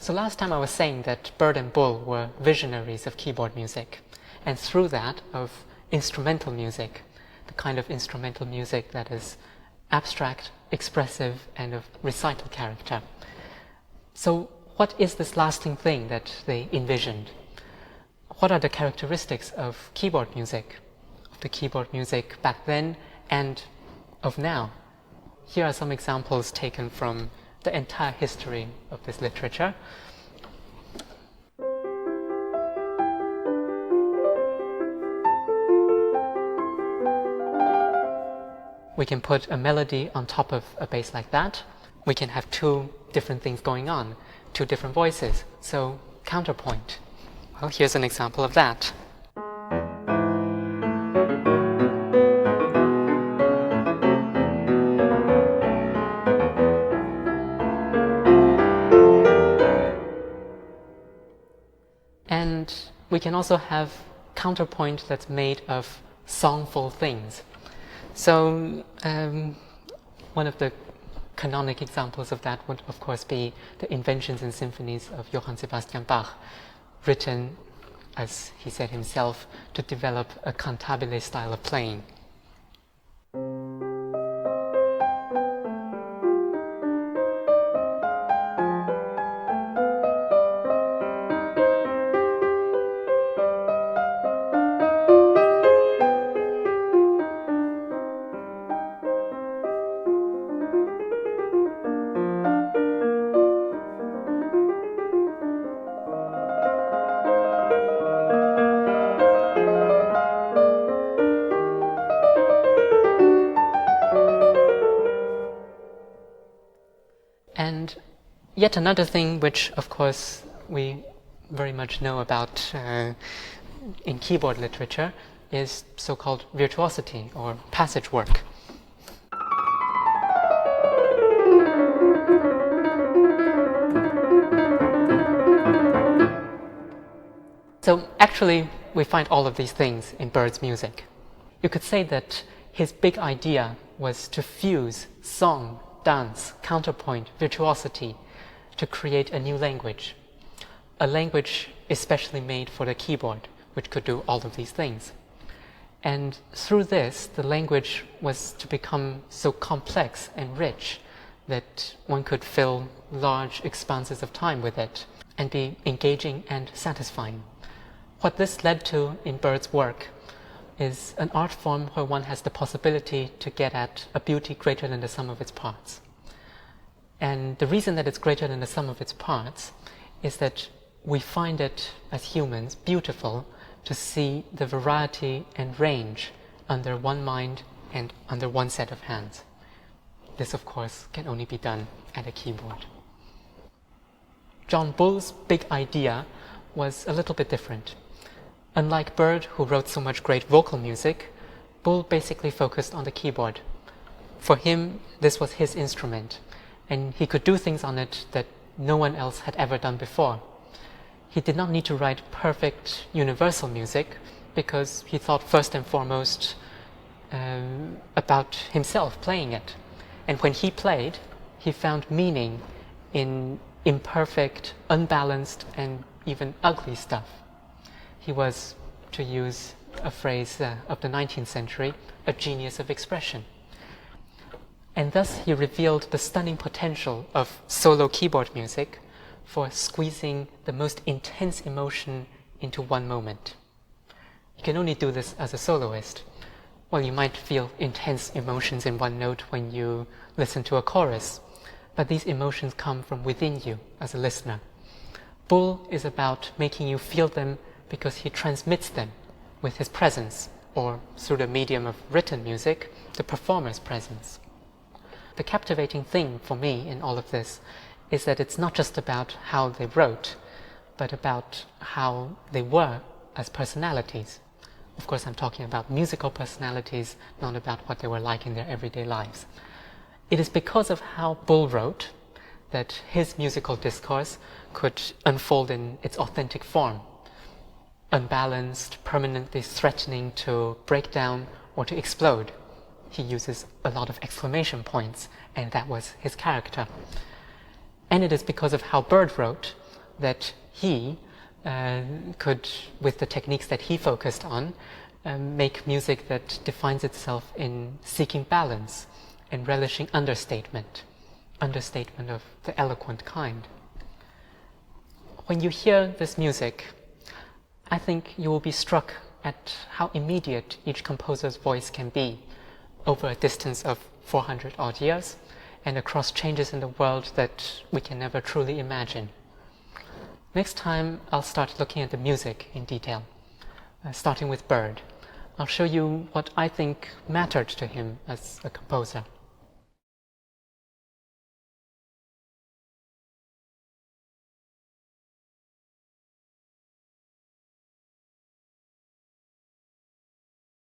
So last time I was saying that Bird and Bull were visionaries of keyboard music, and through that of instrumental music, the kind of instrumental music that is abstract, expressive, and of recital character. So what is this lasting thing that they envisioned? What are the characteristics of keyboard music, of the keyboard music back then and of now? Here are some examples taken from the entire history of this literature. We can put a melody on top of a bass like that. We can have two different things going on, two different voices. So counterpoint. Well, here's an example of that. And we can also have counterpoint that's made of songful things. So one of the canonic examples of that would of course be the Inventions and Symphonies of Johann Sebastian Bach, written, as he said himself, to develop a cantabile style of playing. And yet another thing which, of course, we very much know about in keyboard literature is so-called virtuosity or passage work. So actually, we find all of these things in Bird's music. You could say that his big idea was to fuse song, dance, counterpoint, virtuosity to create a new language. A language especially made for the keyboard, which could do all of these things. And through this, the language was to become so complex and rich that one could fill large expanses of time with it and be engaging and satisfying. What this led to in Bird's work is an art form where one has the possibility to get at a beauty greater than the sum of its parts. And the reason that it's greater than the sum of its parts is that we find it, as humans, beautiful to see the variety and range under one mind and under one set of hands. This, of course, can only be done at a keyboard. John Bull's big idea was a little bit different. Unlike Bird, who wrote so much great vocal music, Bull basically focused on the keyboard. For him, this was his instrument, and he could do things on it that no one else had ever done before. He did not need to write perfect universal music because he thought first and foremost about himself playing it. And when he played, he found meaning in imperfect, unbalanced, and even ugly stuff. He was, to use a phrase of the 19th century, a genius of expression. And thus he revealed the stunning potential of solo keyboard music for squeezing the most intense emotion into one moment. You can only do this as a soloist. Well, you might feel intense emotions in one note when you listen to a chorus, but these emotions come from within you as a listener. Bull is about making you feel them because he transmits them with his presence, or through the medium of written music, the performer's presence. The captivating thing for me in all of this is that it's not just about how they wrote, but about how they were as personalities. Of course, I'm talking about musical personalities, not about what they were like in their everyday lives. It is because of how Bull wrote that his musical discourse could unfold in its authentic form. Unbalanced, permanently threatening to break down or to explode. He uses a lot of exclamation points, and that was his character. And it is because of how Bird wrote that he could, with the techniques that he focused on, make music that defines itself in seeking balance and relishing understatement of the eloquent kind. When you hear this music, I think you will be struck at how immediate each composer's voice can be over a distance of 400 odd years and across changes in the world that we can never truly imagine. Next time, I'll start looking at the music in detail, starting with Bird. I'll show you what I think mattered to him as a composer.